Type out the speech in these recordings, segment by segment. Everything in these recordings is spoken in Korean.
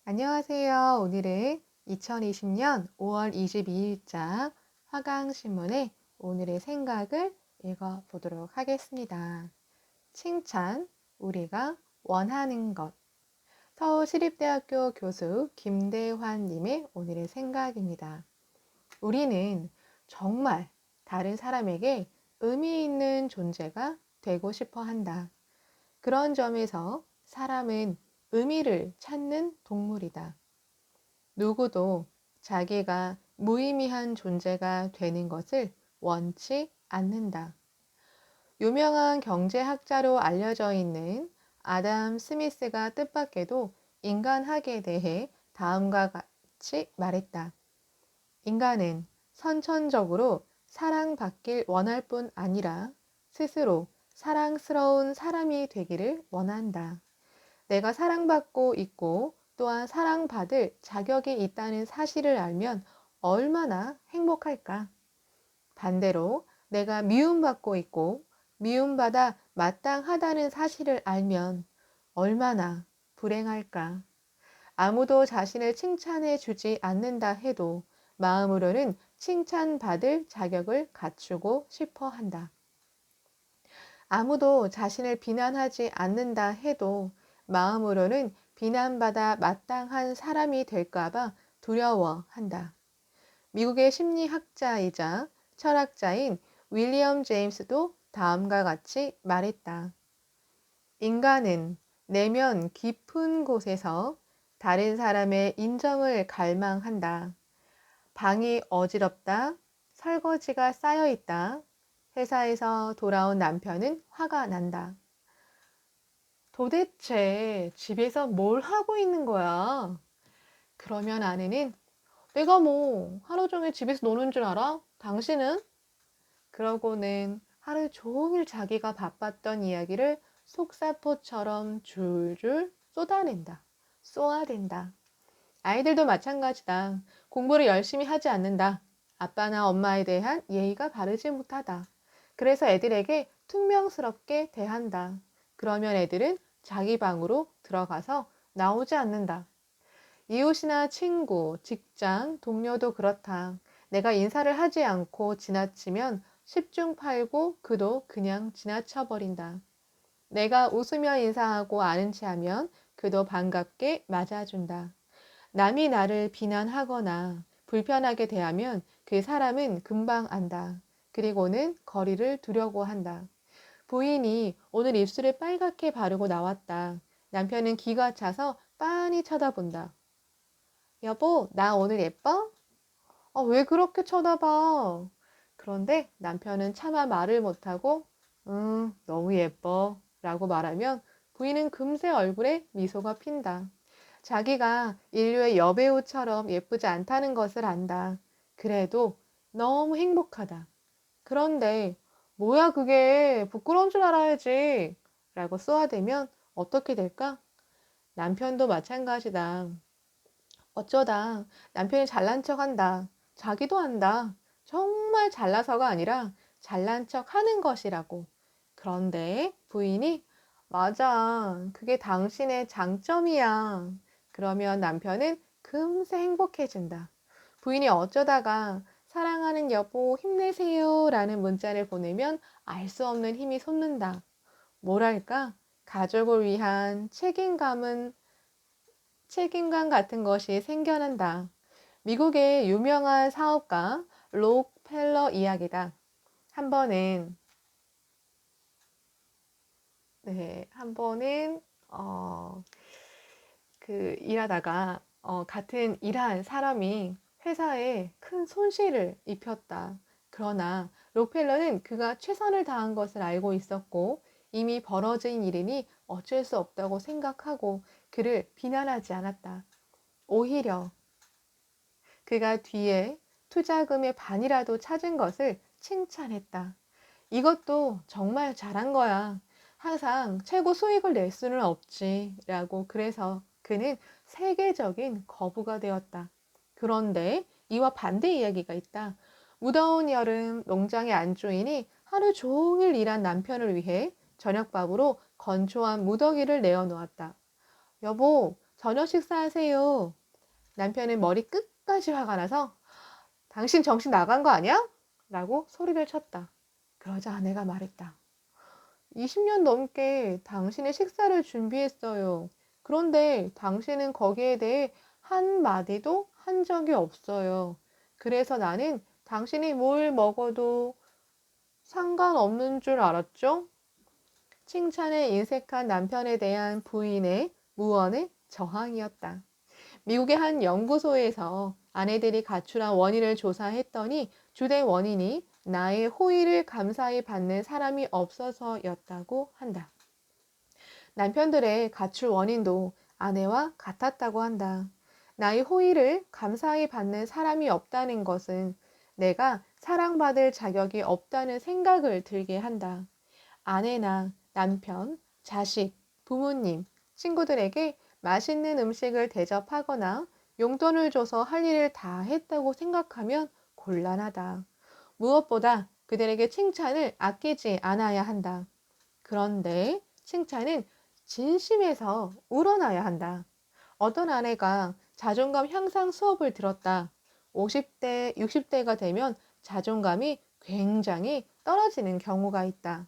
안녕하세요. 오늘은 2020년 5월 22일자 화강신문의 오늘의 생각을 읽어보도록 하겠습니다. 칭찬, 우리가 원하는 것. 서울시립대학교 교수 김대환님의 오늘의 생각입니다. 우리는 정말 다른 사람에게 의미 있는 존재가 되고 싶어 한다. 그런 점에서 사람은 의미를 찾는 동물이다. 누구도 자기가 무의미한 존재가 되는 것을 원치 않는다. 유명한 경제학자로 알려져 있는 아담 스미스가 뜻밖에도 인간학에 대해 다음과 같이 말했다. 인간은 선천적으로 사랑받길 원할 뿐 아니라 스스로 사랑스러운 사람이 되기를 원한다. 내가 사랑받고 있고 또한 사랑받을 자격이 있다는 사실을 알면 얼마나 행복할까? 반대로 내가 미움받고 있고 미움받아 마땅하다는 사실을 알면 얼마나 불행할까? 아무도 자신을 칭찬해 주지 않는다 해도 마음으로는 칭찬받을 자격을 갖추고 싶어 한다. 아무도 자신을 비난하지 않는다 해도 마음으로는 비난받아 마땅한 사람이 될까봐 두려워한다. 미국의 심리학자이자 철학자인 윌리엄 제임스도 다음과 같이 말했다. 인간은 내면 깊은 곳에서 다른 사람의 인정을 갈망한다. 방이 어지럽다. 설거지가 쌓여 있다. 회사에서 돌아온 남편은 화가 난다. 도대체 집에서 뭘 하고 있는 거야? 그러면 아내는 내가 뭐 하루 종일 집에서 노는 줄 알아? 당신은? 그러고는 하루 종일 자기가 바빴던 이야기를 속사포처럼 줄줄 쏟아낸다. 쏘아댄다. 아이들도 마찬가지다. 공부를 열심히 하지 않는다. 아빠나 엄마에 대한 예의가 바르지 못하다. 그래서 애들에게 퉁명스럽게 대한다. 그러면 애들은 자기 방으로 들어가서 나오지 않는다. 이웃이나 친구, 직장, 동료도 그렇다. 내가 인사를 하지 않고 지나치면 10중 8구 그도 그냥 지나쳐버린다. 내가 웃으며 인사하고 아는 체하면 그도 반갑게 맞아준다. 남이 나를 비난하거나 불편하게 대하면 그 사람은 금방 안다. 그리고는 거리를 두려고 한다. 부인이 오늘 입술을 빨갛게 바르고 나왔다. 남편은 기가 차서 빤히 쳐다본다. 여보, 나 오늘 예뻐? 왜 그렇게 쳐다봐? 그런데 남편은 차마 말을 못하고, 너무 예뻐. 라고 말하면 부인은 금세 얼굴에 미소가 핀다. 자기가 인류의 여배우처럼 예쁘지 않다는 것을 안다. 그래도 너무 행복하다. 그런데 뭐야 그게 부끄러운 줄 알아야지 라고 쏘아대면 어떻게 될까? 남편도 마찬가지다. 어쩌다 남편이 잘난 척 한다. 자기도 한다. 정말 잘나서가 아니라 잘난 척 하는 것이라고. 그런데 부인이 맞아. 그게 당신의 장점이야. 그러면 남편은 금세 행복해진다. 부인이 어쩌다가 사랑하는 여보 힘내세요 라는 문자를 보내면 알 수 없는 힘이 솟는다. 뭐랄까? 가족을 위한 책임감 같은 것이 생겨난다. 미국의 유명한 사업가 록펠러 이야기다. 한 번은 한 번은 어, 일하다가 같은 일한 사람이 회사에 큰 손실을 입혔다. 그러나 록펠러는 그가 최선을 다한 것을 알고 있었고 이미 벌어진 일이니 어쩔 수 없다고 생각하고 그를 비난하지 않았다. 오히려 그가 뒤에 투자금의 반이라도 찾은 것을 칭찬했다. 이것도 정말 잘한 거야. 항상 최고 수익을 낼 수는 없지. 라고 그래서 그는 세계적인 거부가 되었다. 그런데 이와 반대 이야기가 있다. 무더운 여름 농장의 안주인이 하루 종일 일한 남편을 위해 저녁밥으로 건조한 무더기를 내어 놓았다. 여보, 저녁 식사하세요. 남편은 머리 끝까지 화가 나서 당신 정신 나간 거 아니야? 라고 소리를 쳤다. 그러자 아내가 말했다. 20년 넘게 당신의 식사를 준비했어요. 그런데 당신은 거기에 대해 한마디도 한 적이 없어요. 그래서 나는 당신이 뭘 먹어도 상관없는 줄 알았죠? 칭찬에 인색한 남편에 대한 부인의 무언의 저항이었다. 미국의 한 연구소에서 아내들이 가출한 원인을 조사했더니 주된 원인이 나의 호의를 감사히 받는 사람이 없어서였다고 한다. 남편들의 가출 원인도 아내와 같았다고 한다. 나의 호의를 감사히 받는 사람이 없다는 것은 내가 사랑받을 자격이 없다는 생각을 들게 한다. 아내나 남편, 자식, 부모님, 친구들에게 맛있는 음식을 대접하거나 용돈을 줘서 할 일을 다 했다고 생각하면 곤란하다. 무엇보다 그들에게 칭찬을 아끼지 않아야 한다. 그런데 칭찬은 진심에서 우러나야 한다. 어떤 아내가 자존감 향상 수업을 들었다. 50대, 60대가 되면 자존감이 굉장히 떨어지는 경우가 있다.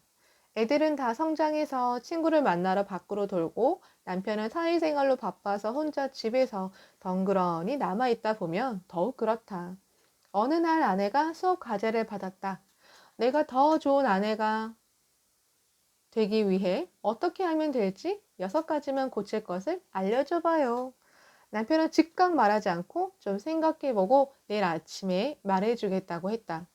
애들은 다 성장해서 친구를 만나러 밖으로 돌고 남편은 사회생활로 바빠서 혼자 집에서 덩그러니 남아있다 보면 더욱 그렇다. 어느 날 아내가 수업 과제를 받았다. 내가 더 좋은 아내가 되기 위해 어떻게 하면 될지 6가지만 고칠 것을 알려줘 봐요. 남편은 즉각 말하지 않고 좀 생각해보고 내일 아침에 말해주겠다고 했다.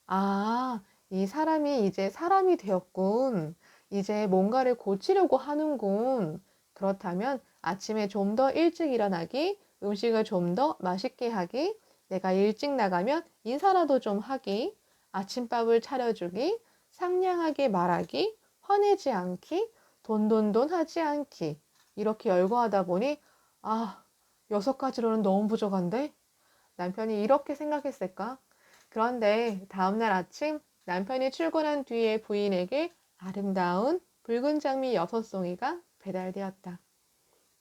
아, 이 사람이 이제 사람이 되었군. 이제 뭔가를 고치려고 하는군. 그렇다면 아침에 좀 더 일찍 일어나기, 음식을 좀 더 맛있게 하기, 내가 일찍 나가면 인사라도 좀 하기, 아침밥을 차려주기, 상냥하게 말하기, 화내지 않기, 돈돈돈 하지 않기. 이렇게 열거하다 보니, 아, 6가지로는 너무 부족한데? 남편이 이렇게 생각했을까? 그런데 다음날 아침 남편이 출근한 뒤에 부인에게 아름다운 붉은 장미 6송이가 배달되었다.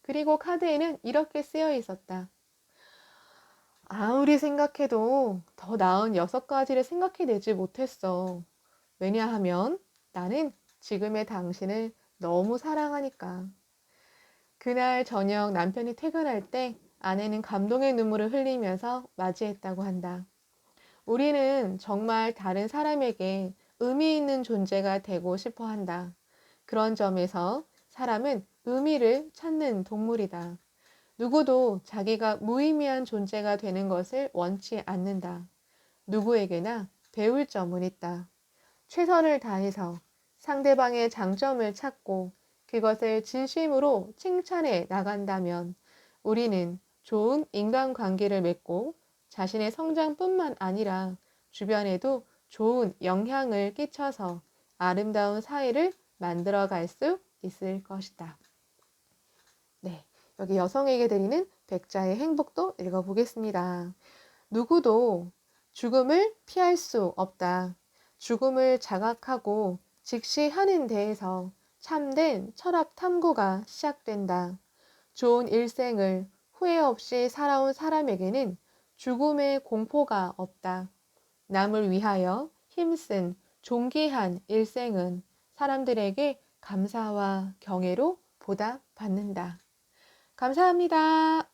그리고 카드에는 이렇게 쓰여 있었다. 아무리 생각해도 더 나은 6가지를 생각해내지 못했어. 왜냐하면 나는 지금의 당신을 너무 사랑하니까. 그날 저녁 남편이 퇴근할 때 아내는 감동의 눈물을 흘리면서 맞이했다고 한다. 우리는 정말 다른 사람에게 의미 있는 존재가 되고 싶어 한다. 그런 점에서 사람은 의미를 찾는 동물이다. 누구도 자기가 무의미한 존재가 되는 것을 원치 않는다. 누구에게나 배울 점은 있다. 최선을 다해서 상대방의 장점을 찾고 그것을 진심으로 칭찬해 나간다면 우리는 좋은 인간관계를 맺고 자신의 성장뿐만 아니라 주변에도 좋은 영향을 끼쳐서 아름다운 사회를 만들어 갈 수 있을 것이다. 네, 여기 여성에게 드리는 백자의 행복도 읽어보겠습니다. 누구도 죽음을 피할 수 없다. 죽음을 자각하고 직시하는 데에서 참된 철학 탐구가 시작된다. 좋은 일생을 후회 없이 살아온 사람에게는 죽음의 공포가 없다. 남을 위하여 힘쓴 존귀한 일생은 사람들에게 감사와 경애로 보답받는다. 감사합니다.